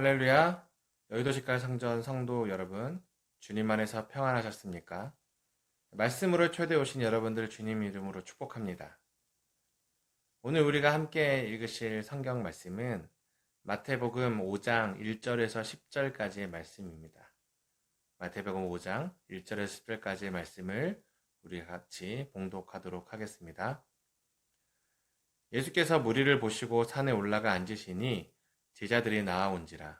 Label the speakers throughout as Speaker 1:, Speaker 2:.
Speaker 1: 할렐루야. 여의도 식갈 성전 성도 여러분, 주님 안에서 평안하셨습니까? 말씀으로 초대해 오신 여러분들 주님 이름으로 축복합니다. 오늘 우리가 함께 읽으실 성경 말씀은 마태복음 5장 1절에서 10절까지의 말씀입니다. 마태복음 5장 1절에서 10절까지의 말씀을 우리 같이 봉독하도록 하겠습니다. 예수께서 무리를 보시고 산에 올라가 앉으시니 제자들이 나아온지라.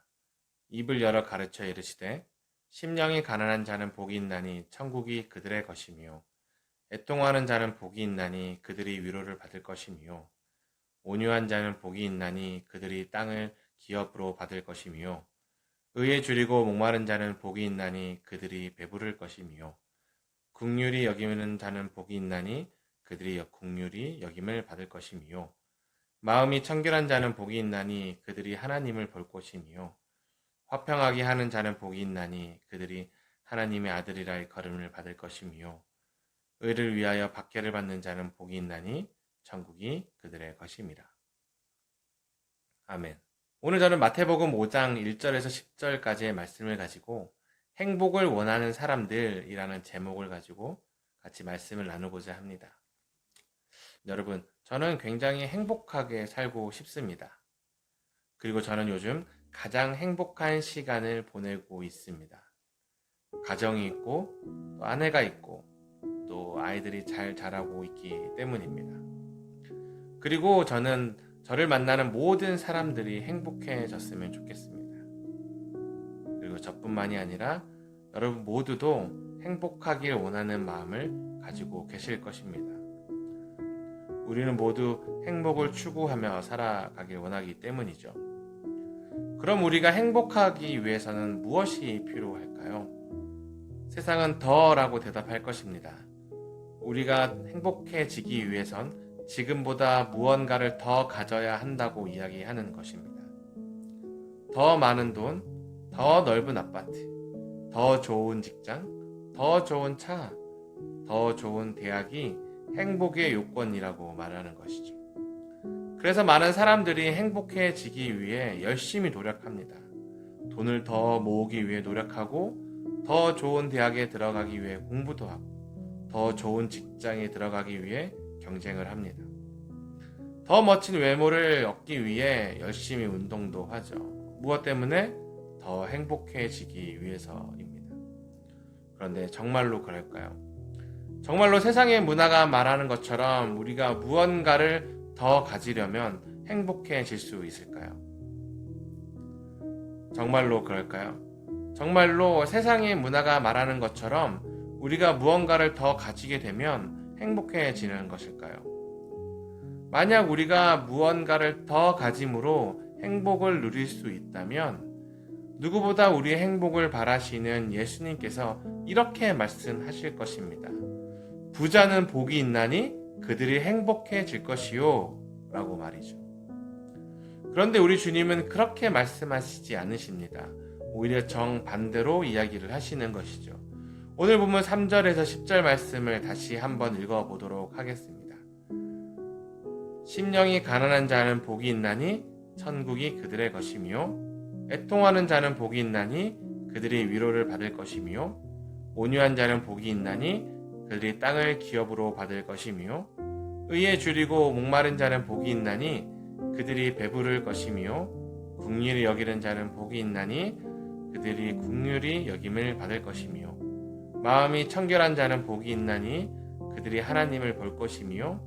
Speaker 1: 입을 열어 가르쳐 이르시되 심령이 가난한 자는 복이 있나니 천국이 그들의 것이며 애통하는 자는 복이 있나니 그들이 위로를 받을 것이며 온유한 자는 복이 있나니 그들이 땅을 기업으로 받을 것이며 의에 줄이고 목마른 자는 복이 있나니 그들이 배부를 것이며 긍휼히 여기는 자는 복이 있나니 그들이 긍휼히 여김을 받을 것이며 마음이 청결한 자는 복이 있나니 그들이 하나님을 볼 것이며 화평하게 하는 자는 복이 있나니 그들이 하나님의 아들이라 일컬음을 받을 것이며 의를 위하여 박해를 받는 자는 복이 있나니 천국이 그들의 것임이라. 아멘. 오늘 저는 마태복음 5장 1절에서 10절까지의 말씀을 가지고 행복을 원하는 사람들이라는 제목을 가지고 같이 말씀을 나누고자 합니다. 여러분, 저는 굉장히 행복하게 살고 싶습니다. 그리고 저는 요즘 가장 행복한 시간을 보내고 있습니다. 가정이 있고 또 아내가 있고 또 아이들이 잘 자라고 있기 때문입니다. 그리고 저는 저를 만나는 모든 사람들이 행복해졌으면 좋겠습니다. 그리고 저뿐만이 아니라 여러분 모두도 행복하길 원하는 마음을 가지고 계실 것입니다. 우리는 모두 행복을 추구하며 살아가길 원하기 때문이죠. 그럼 우리가 행복하기 위해서는 무엇이 필요할까요? 세상은 더라고 대답할 것입니다. 우리가 행복해지기 위해선 지금보다 무언가를 더 가져야 한다고 이야기하는 것입니다. 더 많은 돈, 더 넓은 아파트, 더 좋은 직장, 더 좋은 차, 더 좋은 대학이 행복의 요건이라고 말하는 것이죠. 그래서 많은 사람들이 행복해지기 위해 열심히 노력합니다. 돈을 더 모으기 위해 노력하고 더 좋은 대학에 들어가기 위해 공부도 하고 더 좋은 직장에 들어가기 위해 경쟁을 합니다. 더 멋진 외모를 얻기 위해 열심히 운동도 하죠. 무엇 때문에? 더 행복해지기 위해서입니다. 그런데 정말로 그럴까요? 정말로 세상의 문화가 말하는 것처럼 우리가 무언가를 더 가지려면 행복해질 수 있을까요? 정말로 그럴까요? 정말로 세상의 문화가 말하는 것처럼 우리가 무언가를 더 가지게 되면 행복해지는 것일까요? 만약 우리가 무언가를 더 가짐으로 행복을 누릴 수 있다면 누구보다 우리의 행복을 바라시는 예수님께서 이렇게 말씀하실 것입니다. 부자는 복이 있나니 그들이 행복해질 것이요 라고 말이죠. 그런데 우리 주님은 그렇게 말씀하시지 않으십니다. 오히려 정반대로 이야기를 하시는 것이죠. 오늘 보면 3절에서 10절 말씀을 다시 한번 읽어보도록 하겠습니다. 심령이 가난한 자는 복이 있나니 천국이 그들의 것이며 애통하는 자는 복이 있나니 그들이 위로를 받을 것이며 온유한 자는 복이 있나니 그들이 땅을 기업으로 받을 것이며 의에 줄이고 목마른 자는 복이 있나니 그들이 배부를 것이며 긍휼히 여기는 자는 복이 있나니 그들이 긍휼히 여김을 받을 것이며 마음이 청결한 자는 복이 있나니 그들이 하나님을 볼 것이며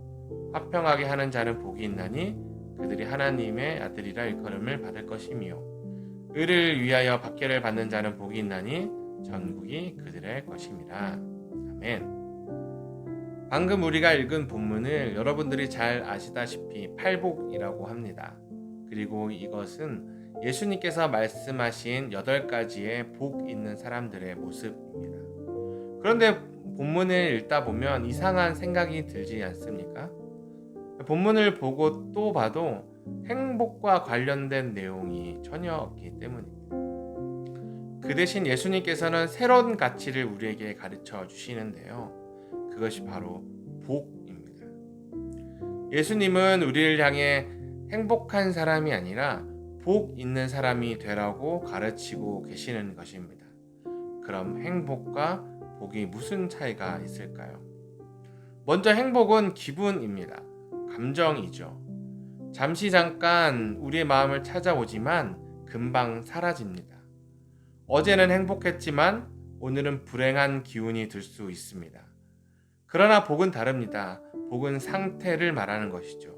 Speaker 1: 화평하게 하는 자는 복이 있나니 그들이 하나님의 아들이라 일컬음을 받을 것이며 의를 위하여 박해를 받는 자는 복이 있나니 천국이 그들의 것임이라. 아멘. 방금 우리가 읽은 본문을 여러분들이 잘 아시다시피 팔복이라고 합니다. 그리고 이것은 예수님께서 말씀하신 8가지의 복 있는 사람들의 모습입니다. 그런데 본문을 읽다 보면 이상한 생각이 들지 않습니까? 본문을 보고 또 봐도 행복과 관련된 내용이 전혀 없기 때문입니다. 그 대신 예수님께서는 새로운 가치를 우리에게 가르쳐 주시는데요. 그것이 바로 복입니다. 예수님은 우리를 향해 행복한 사람이 아니라 복 있는 사람이 되라고 가르치고 계시는 것입니다. 그럼 행복과 복이 무슨 차이가 있을까요? 먼저 행복은 기분입니다. 감정이죠. 잠시 잠깐 우리의 마음을 찾아오지만 금방 사라집니다. 어제는 행복했지만 오늘은 불행한 기운이 들 수 있습니다. 그러나 복은 다릅니다. 복은 상태를 말하는 것이죠.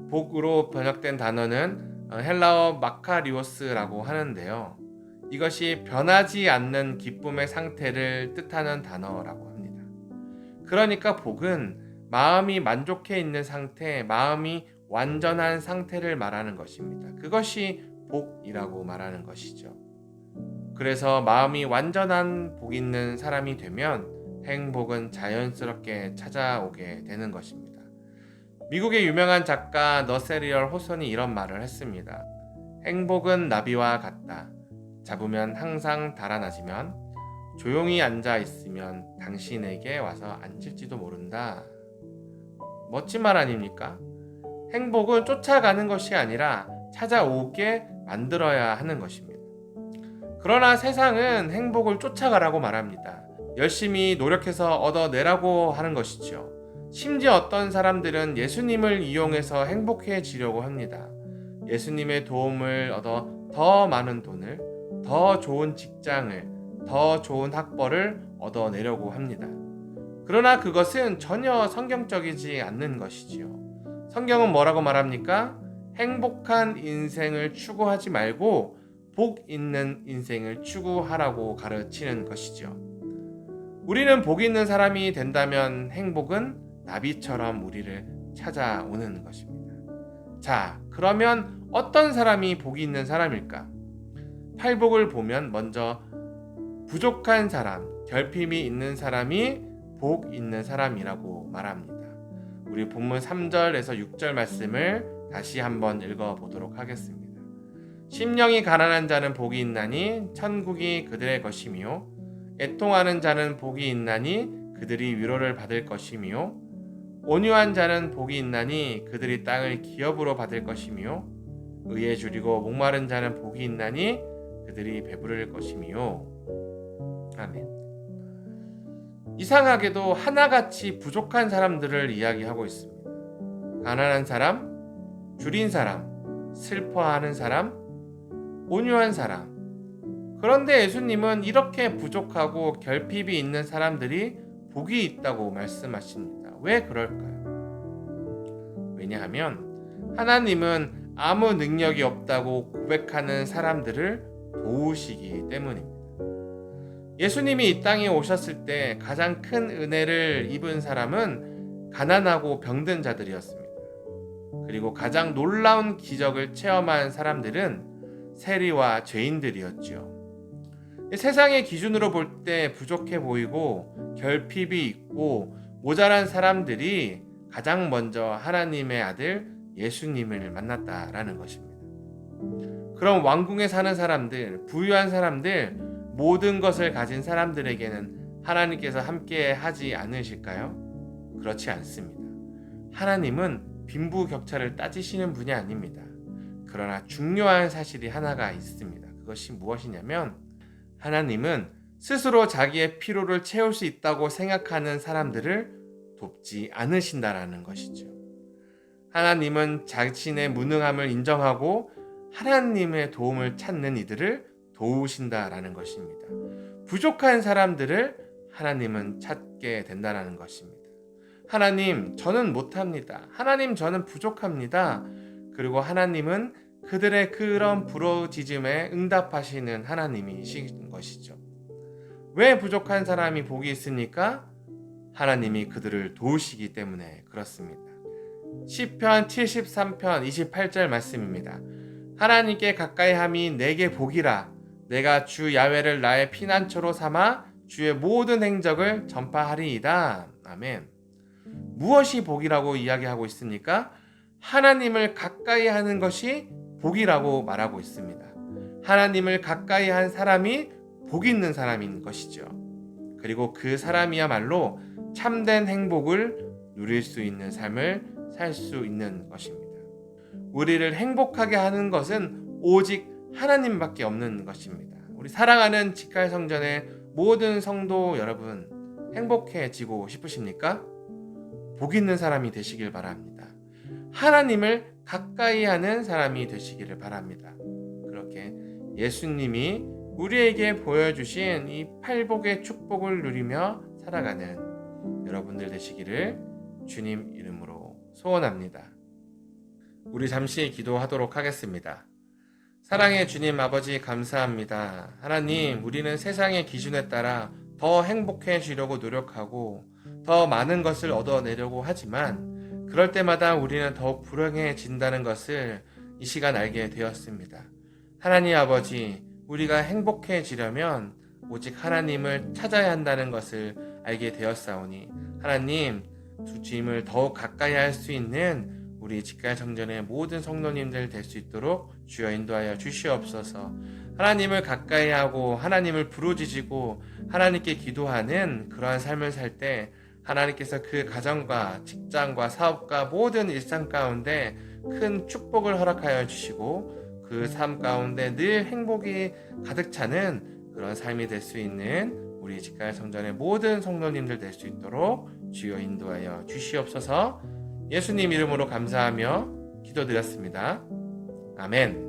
Speaker 1: 복으로 번역된 단어는 헬라어 마카리오스라고 하는데요. 이것이 변하지 않는 기쁨의 상태를 뜻하는 단어라고 합니다. 그러니까 복은 마음이 만족해 있는 상태, 마음이 완전한 상태를 말하는 것입니다. 그것이 복이라고 말하는 것이죠. 그래서 마음이 완전한 복 있는 사람이 되면 행복은 자연스럽게 찾아오게 되는 것입니다. 미국의 유명한 작가 너세리얼 호손이 이런 말을 했습니다. 행복은 나비와 같다. 잡으면 항상 달아나지만 조용히 앉아 있으면 당신에게 와서 앉을지도 모른다. 멋진 말 아닙니까? 행복은 쫓아가는 것이 아니라 찾아오게 만들어야 하는 것입니다. 그러나 세상은 행복을 쫓아가라고 말합니다. 열심히 노력해서 얻어내라고 하는 것이죠. 심지어 어떤 사람들은 예수님을 이용해서 행복해지려고 합니다. 예수님의 도움을 얻어 더 많은 돈을, 더 좋은 직장을, 더 좋은 학벌을 얻어내려고 합니다. 그러나 그것은 전혀 성경적이지 않는 것이지요. 성경은 뭐라고 말합니까? 행복한 인생을 추구하지 말고 복 있는 인생을 추구하라고 가르치는 것이죠. 우리는 복 있는 사람이 된다면 행복은 나비처럼 우리를 찾아오는 것입니다. 자, 그러면 어떤 사람이 복이 있는 사람일까? 팔복을 보면 먼저 부족한 사람, 결핍이 있는 사람이 복 있는 사람이라고 말합니다. 우리 본문 3절에서 6절 말씀을 다시 한번 읽어보도록 하겠습니다. 심령이 가난한 자는 복이 있나니 천국이 그들의 것이며 애통하는 자는 복이 있나니 그들이 위로를 받을 것이며 온유한 자는 복이 있나니 그들이 땅을 기업으로 받을 것이며 의에 줄이고 목마른 자는 복이 있나니 그들이 배부를 것이며. 아멘. 이상하게도 하나같이 부족한 사람들을 이야기하고 있습니다. 가난한 사람, 줄인 사람, 슬퍼하는 사람, 온유한 사람. 그런데 예수님은 이렇게 부족하고 결핍이 있는 사람들이 복이 있다고 말씀하십니다. 왜 그럴까요? 왜냐하면 하나님은 아무 능력이 없다고 고백하는 사람들을 도우시기 때문입니다. 예수님이 이 땅에 오셨을 때 가장 큰 은혜를 입은 사람은 가난하고 병든 자들이었습니다. 그리고 가장 놀라운 기적을 체험한 사람들은 세리와 죄인들이었죠. 세상의 기준으로 볼 때 부족해 보이고 결핍이 있고 모자란 사람들이 가장 먼저 하나님의 아들 예수님을 만났다라는 것입니다. 그럼 왕궁에 사는 사람들, 부유한 사람들, 모든 것을 가진 사람들에게는 하나님께서 함께 하지 않으실까요? 그렇지 않습니다. 하나님은 빈부격차를 따지시는 분이 아닙니다. 그러나 중요한 사실이 하나가 있습니다. 그것이 무엇이냐면 하나님은 스스로 자기의 필요를 채울 수 있다고 생각하는 사람들을 돕지 않으신다라는 것이죠. 하나님은 자신의 무능함을 인정하고 하나님의 도움을 찾는 이들을 도우신다라는 것입니다. 부족한 사람들을 하나님은 찾게 된다라는 것입니다. 하나님, 저는 못합니다. 하나님, 저는 부족합니다. 그리고 하나님은 그들의 그런 부르짖음에 응답하시는 하나님이신 것이죠. 왜 부족한 사람이 복이 있습니까? 하나님이 그들을 도우시기 때문에 그렇습니다. 시편 73편 28절 말씀입니다. 하나님께 가까이함이 내게 복이라. 내가 주 야훼를 나의 피난처로 삼아 주의 모든 행적을 전파하리이다. 아멘. 무엇이 복이라고 이야기하고 있습니까? 하나님을 가까이 하는 것이 복이라고 말하고 있습니다. 하나님을 가까이 한 사람이 복 있는 사람인 것이죠. 그리고 그 사람이야말로 참된 행복을 누릴 수 있는 삶을 살 수 있는 것입니다. 우리를 행복하게 하는 것은 오직 하나님밖에 없는 것입니다. 우리 사랑하는 직갈 성전의 모든 성도 여러분, 행복해지고 싶으십니까? 복 있는 사람이 되시길 바랍니다. 하나님을 가까이 하는 사람이 되시기를 바랍니다. 그렇게 예수님이 우리에게 보여주신 이 팔복의 축복을 누리며 살아가는 여러분들 되시기를 주님 이름으로 소원합니다. 우리 잠시 기도하도록 하겠습니다. 사랑의 주님 아버지 감사합니다. 하나님, 우리는 세상의 기준에 따라 더 행복해지려고 노력하고 더 많은 것을 얻어내려고 하지만 그럴 때마다 우리는 더욱 불행해진다는 것을 이 시간 알게 되었습니다. 하나님 아버지, 우리가 행복해지려면 오직 하나님을 찾아야 한다는 것을 알게 되었사오니 하나님, 주님을 더욱 가까이 할 수 있는 우리 직갈 성전의 모든 성도님들 될 수 있도록 주여 인도하여 주시옵소서. 하나님을 가까이 하고 하나님을 부르짖고 하나님께 기도하는 그러한 삶을 살 때 하나님께서 그 가정과 직장과 사업과 모든 일상 가운데 큰 축복을 허락하여 주시고 그 삶 가운데 늘 행복이 가득 차는 그런 삶이 될 수 있는 우리 직갈 성전의 모든 성도님들 될 수 있도록 주여 인도하여 주시옵소서. 예수님 이름으로 감사하며 기도드렸습니다. 아멘.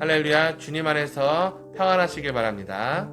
Speaker 1: 할렐루야. 주님 안에서 평안하시길 바랍니다.